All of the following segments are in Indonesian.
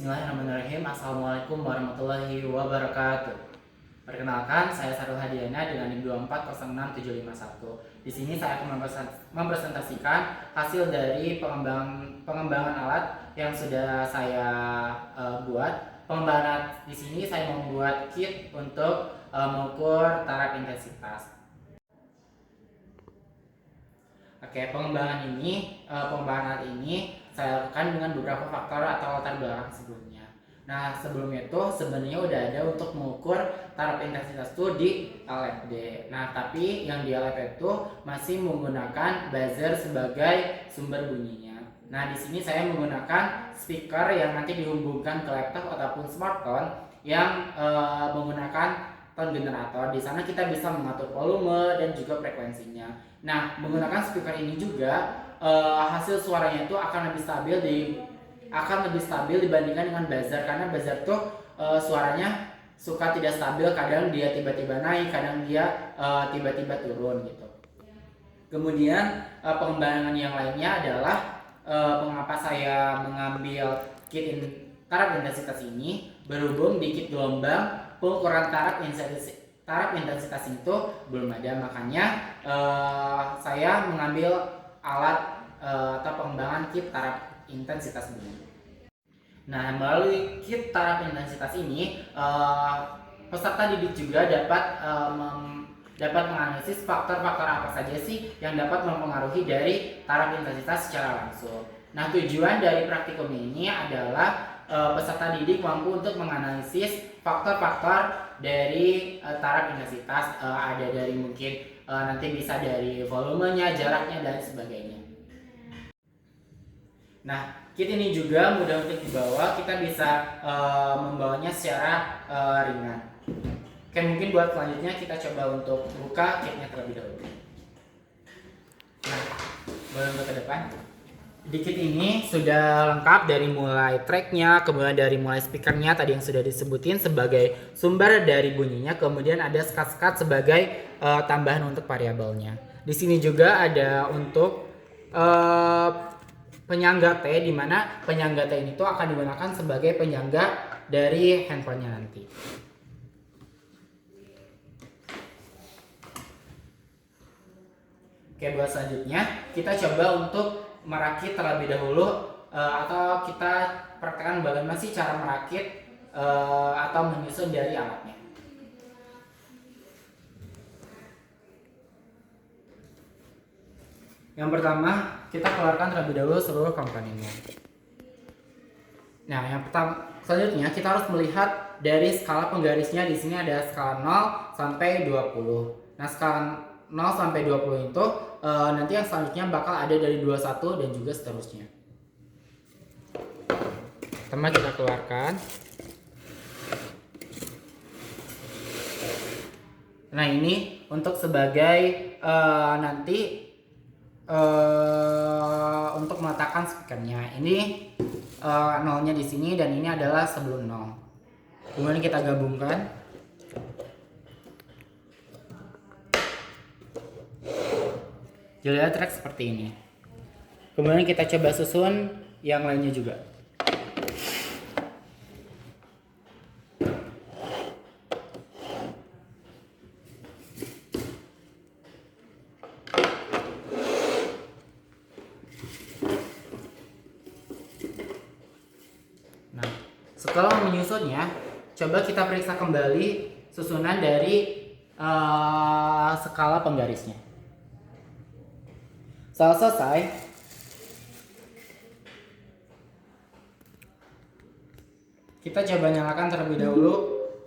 Bismillahirrahmanirrahim. Assalamualaikum warahmatullahi wabarakatuh. Perkenalkan, saya Sarul Hadiana dengan NIM 2406751. Di sini saya akan mempresentasikan hasil dari pengembangan alat yang sudah saya buat. Pengembangan alat di sini saya membuat kit untuk mengukur taraf intensitas. Oke, pengembangan alat ini saya lakukan dengan beberapa faktor atau latar belakang sebelumnya. Nah, sebelumnya itu sebenarnya udah ada untuk mengukur taraf intensitas itu di LFD. Nah, tapi yang di LFD itu masih menggunakan buzzer sebagai sumber bunyinya. Nah, di sini saya menggunakan speaker yang nanti dihubungkan ke laptop ataupun smartphone yang menggunakan tone generator. Di sana kita bisa mengatur volume dan juga frekuensinya. Nah, menggunakan speaker ini juga hasil suaranya itu akan lebih stabil dibandingkan dengan buzzer, karena buzzer tuh suaranya suka tidak stabil, kadang dia tiba-tiba naik, kadang dia tiba-tiba turun gitu. Kemudian pengembangan yang lainnya adalah mengapa saya mengambil kit taraf intensitas ini, berhubung di kit gelombang pengukuran taraf intensitas itu belum ada, makanya saya mengambil alat atau pengembangan kit taraf intensitas bunyi. Nah, melalui kit taraf intensitas ini peserta didik juga dapat menganalisis faktor-faktor apa saja sih yang dapat mempengaruhi dari taraf intensitas secara langsung. Nah, tujuan dari praktikum ini adalah peserta didik mampu untuk menganalisis faktor-faktor dari taraf intensitas, ada dari mungkin nanti bisa dari volumenya, jaraknya, dan sebagainya. Nah, kit ini juga mudah untuk dibawa, kita bisa membawanya secara ringan. Oke, mungkin buat selanjutnya kita coba untuk buka kitnya terlebih dahulu. Nah, boleh untuk ke depan. Di kit ini sudah lengkap dari mulai tracknya, kemudian dari mulai speakernya tadi yang sudah disebutin sebagai sumber dari bunyinya, kemudian ada skat-skat sebagai tambahan untuk variabelnya. Di sini juga ada untuk penyangga T, di mana penyangga T ini tuh akan digunakan sebagai penyangga dari handphonenya nanti. Oke, buat selanjutnya kita coba untuk merakit terlebih dahulu, atau kita praktekkan bagaimana sih cara merakit atau menyusun dari alatnya. Yang pertama, kita keluarkan terlebih dahulu seluruh komponennya. Nah, selanjutnya kita harus melihat dari skala penggarisnya. Di sini ada skala 0 sampai 20. Nah, skala 0 sampai 20 itu nanti yang selanjutnya bakal ada dari 21 dan juga seterusnya. Pertama kita keluarkan. Nah, ini untuk sebagai nanti untuk meletakkan speakernya. Ini nolnya di sini dan ini adalah sebelum 0. Kemudian kita gabungkan. Jadi track seperti ini. Kemudian kita coba susun yang lainnya juga. Nah, setelah menyusunnya, coba kita periksa kembali susunan dari skala penggarisnya. Setelah selesai, kita coba nyalakan terlebih dahulu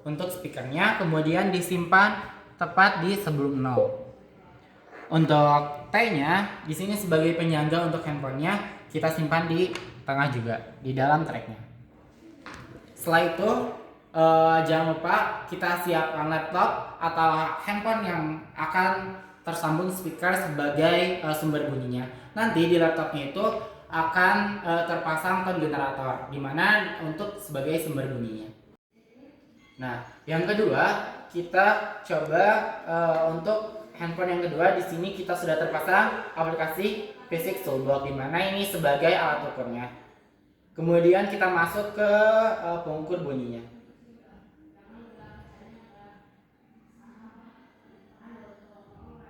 untuk speakernya, kemudian disimpan tepat di sebelum 0. Untuk T-nya di sini sebagai penyangga untuk handphonenya, kita simpan di tengah juga, di dalam tracknya. Setelah itu, jangan lupa kita siapkan laptop atau handphone yang akan tersambung speaker sebagai sumber bunyinya. Nanti di laptopnya itu akan terpasang tone generator, dimana untuk sebagai sumber bunyinya. Nah, yang kedua kita coba untuk handphone yang kedua. Di sini kita sudah terpasang aplikasi Physics Toolbox, dimana ini sebagai alat ukurnya. Kemudian kita masuk ke pengukur bunyinya.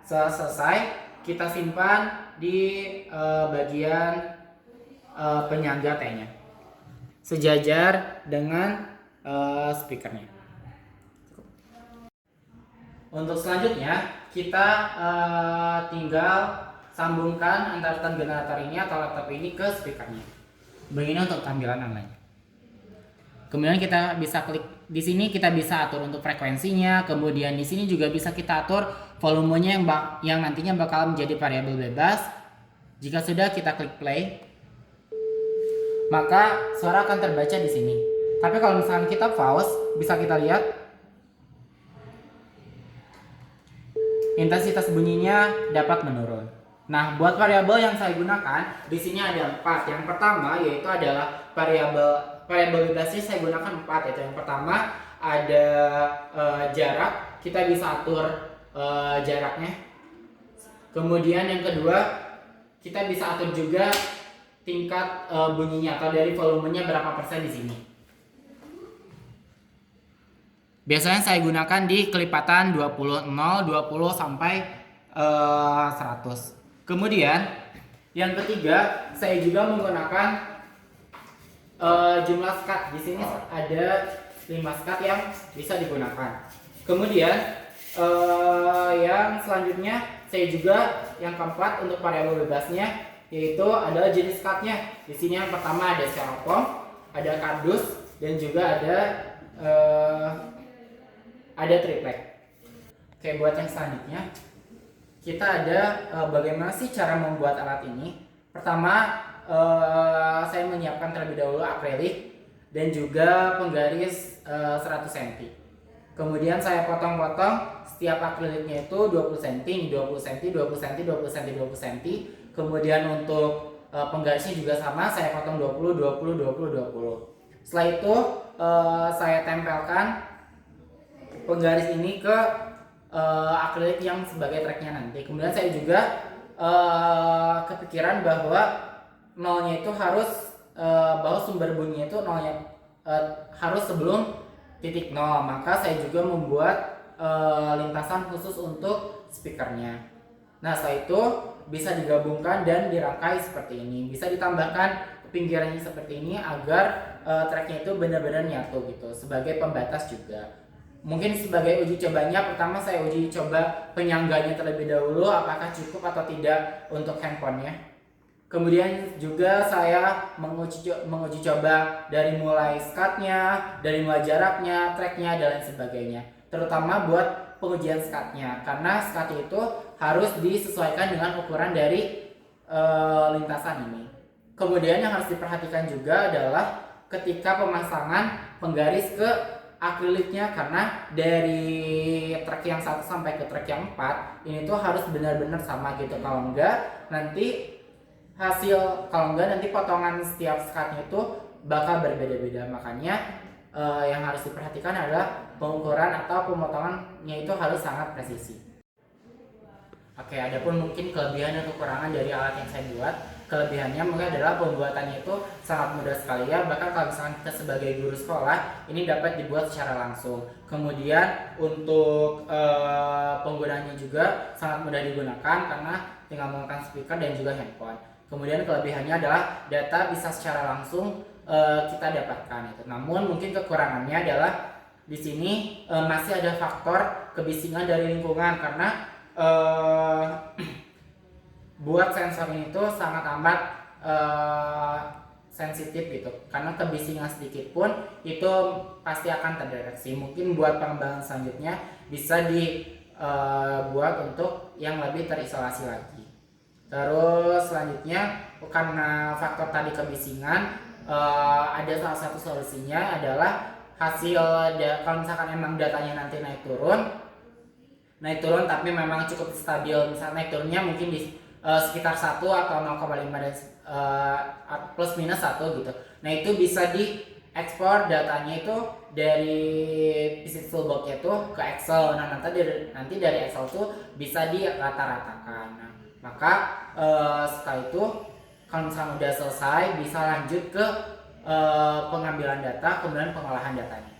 Setelah selesai, kita simpan di bagian penyangga T-nya, sejajar dengan speakernya. Untuk selanjutnya, kita tinggal sambungkan antara generator ini atau laptop ini ke speakernya. Begini untuk tampilan online. Kemudian kita bisa klik di sini, kita bisa atur untuk frekuensinya. Kemudian di sini juga bisa kita atur volumenya yang nantinya bakal menjadi variabel bebas. Jika sudah, kita klik play, maka suara akan terbaca di sini. Tapi kalau misalkan kita pause, bisa kita lihat intensitas bunyinya dapat menurun. Nah, buat variabel yang saya gunakan di sini ada 4. Yang pertama yaitu adalah variabel bebasnya saya gunakan 4, yaitu yang pertama ada jarak, kita bisa atur jaraknya. Kemudian yang kedua, kita bisa atur juga tingkat bunyinya atau dari volumenya berapa persen di sini. Biasanya saya gunakan di kelipatan 20, 0, 20 sampai 100. Kemudian yang ketiga, saya juga menggunakan jumlah skat. Di sini ada 5 skat yang bisa digunakan. Kemudian yang selanjutnya, saya juga yang keempat untuk variabel bebasnya yaitu adalah jenis skatnya. Di sini yang pertama ada styrofoam, ada kardus, dan juga ada triplek. Oke, buat yang selanjutnya kita ada bagaimana sih cara membuat alat ini. Pertama, saya menyiapkan terlebih dahulu akrilik dan juga penggaris 100 cm. Kemudian saya potong-potong setiap akriliknya itu 20 cm, 20 cm, 20 cm, 20 cm, 20 cm. Kemudian untuk penggarisnya juga sama, saya potong 20, 20, 20, 20. Setelah itu saya tempelkan penggaris ini ke akrilik yang sebagai tracknya nanti. Kemudian saya juga kepikiran bahwa nolnya itu harus bahwa sumber bunyinya itu nolnya harus sebelum titik nol. Maka saya juga membuat lintasan khusus untuk speakernya. Nah, setelah itu bisa digabungkan dan dirangkai seperti ini. Bisa ditambahkan pinggirannya seperti ini agar tracknya itu benar-benar nyatu gitu, sebagai pembatas juga. Mungkin sebagai uji cobanya, pertama saya uji coba penyangganya terlebih dahulu, apakah cukup atau tidak untuk handphonenya. Kemudian juga saya menguji coba dari mulai skatnya, dari mulai jaraknya, tracknya, dan lain sebagainya. Terutama buat pengujian skatnya, karena skat itu harus disesuaikan dengan ukuran dari lintasan ini. Kemudian yang harus diperhatikan juga adalah ketika pemasangan penggaris ke akriliknya, karena dari track yang 1 sampai ke track yang 4 ini tuh harus benar-benar sama gitu. Kalau enggak nanti potongan setiap skatnya itu bakal berbeda-beda. Makanya yang harus diperhatikan adalah pengukuran atau pemotongannya itu harus sangat presisi. Oke, adapun mungkin kelebihan dan kekurangan dari alat yang saya buat. Kelebihannya mungkin adalah pembuatannya itu sangat mudah sekali ya. Bahkan kalau misalkan kita sebagai guru sekolah, ini dapat dibuat secara langsung. Kemudian untuk penggunaannya juga sangat mudah digunakan karena tinggal menggunakan speaker dan juga handphone. Kemudian kelebihannya adalah data bisa secara langsung kita dapatkan itu. Namun mungkin kekurangannya adalah di sini masih ada faktor kebisingan dari lingkungan, karena buat sensor ini tuh sangat amat sensitif gitu, karena kebisingan sedikit pun itu pasti akan terdeteksi. Mungkin buat pengembangan selanjutnya bisa dibuat untuk yang lebih terisolasi lagi. Terus selanjutnya, karena faktor tadi kebisingan, ada salah satu solusinya adalah kalau misalkan emang datanya nanti naik turun tapi memang cukup stabil, misalnya naik turunnya mungkin di sekitar 1 atau 0,5 dan plus minus 1 gitu. Nah, itu bisa diekspor datanya itu dari PC Toolbox itu ke Excel. Nah, nanti dari Excel itu bisa dirata-ratakan. Nah, maka setelah itu kalau misalnya udah selesai, bisa lanjut ke pengambilan data, kemudian pengolahan datanya.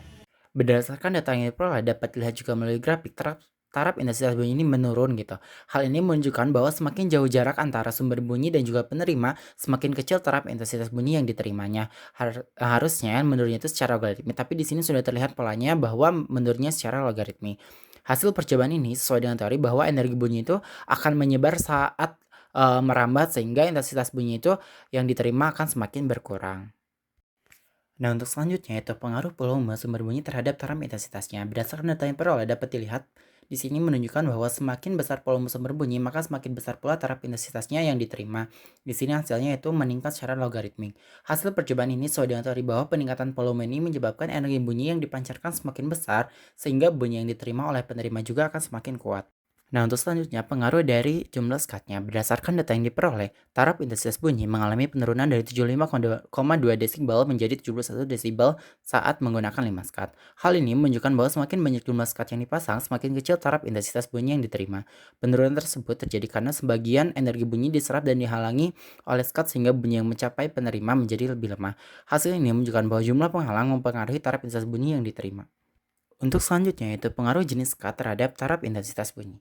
Berdasarkan data yang diperoleh dapat dilihat juga melalui grafik taraf intensitas bunyi ini menurun gitu. Hal ini menunjukkan bahwa semakin jauh jarak antara sumber bunyi dan juga penerima, semakin kecil taraf intensitas bunyi yang diterimanya. Harusnya menurunnya itu secara logaritmik, tapi di sini sudah terlihat polanya bahwa menurunnya secara logaritmik. Hasil percobaan ini sesuai dengan teori bahwa energi bunyi itu akan menyebar saat merambat, sehingga intensitas bunyi itu yang diterima akan semakin berkurang. Nah, untuk selanjutnya itu pengaruh volume sumber bunyi terhadap taraf intensitasnya. Berdasarkan data yang peroleh dapat dilihat di sini menunjukkan bahwa semakin besar volume sumber bunyi, maka semakin besar pula taraf intensitasnya yang diterima. Di sini hasilnya itu meningkat secara logaritmik. Hasil percobaan ini sesuai dengan teori bahwa peningkatan volume ini menyebabkan energi bunyi yang dipancarkan semakin besar, sehingga bunyi yang diterima oleh penerima juga akan semakin kuat. Nah, untuk selanjutnya, pengaruh dari jumlah skatnya. Berdasarkan data yang diperoleh, taraf intensitas bunyi mengalami penurunan dari 75,2 desibel menjadi 71 desibel saat menggunakan 5 skat. Hal ini menunjukkan bahwa semakin banyak jumlah skat yang dipasang, semakin kecil taraf intensitas bunyi yang diterima. Penurunan tersebut terjadi karena sebagian energi bunyi diserap dan dihalangi oleh skat, sehingga bunyi yang mencapai penerima menjadi lebih lemah. Hasil ini menunjukkan bahwa jumlah penghalang mempengaruhi taraf intensitas bunyi yang diterima. Untuk selanjutnya, yaitu pengaruh jenis skat terhadap taraf intensitas bunyi.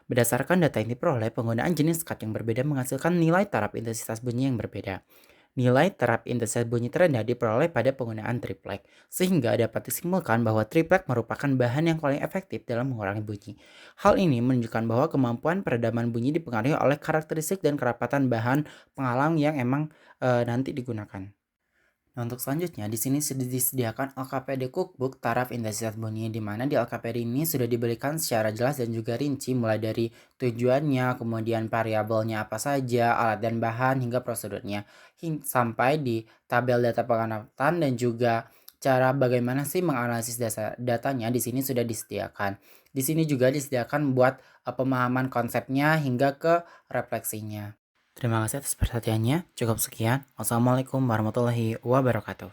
Berdasarkan data yang diperoleh, penggunaan jenis skat yang berbeda menghasilkan nilai taraf intensitas bunyi yang berbeda. Nilai taraf intensitas bunyi terendah diperoleh pada penggunaan triplek, sehingga dapat disimpulkan bahwa triplek merupakan bahan yang paling efektif dalam mengurangi bunyi. Hal ini menunjukkan bahwa kemampuan peredaman bunyi dipengaruhi oleh karakteristik dan kerapatan bahan penghalang yang emang nanti digunakan. Nah, untuk selanjutnya, di sini sudah disediakan LKPD Cookbook taraf intensitas bunyi, di mana di LKPD ini sudah diberikan secara jelas dan juga rinci mulai dari tujuannya, kemudian variabelnya apa saja, alat dan bahan, hingga prosedurnya. Sampai di tabel data pengamatan dan juga cara bagaimana sih menganalisis datanya di sini sudah disediakan. Di sini juga disediakan buat pemahaman konsepnya hingga ke refleksinya. Terima kasih atas perhatiannya. Cukup sekian. Wassalamualaikum warahmatullahi wabarakatuh.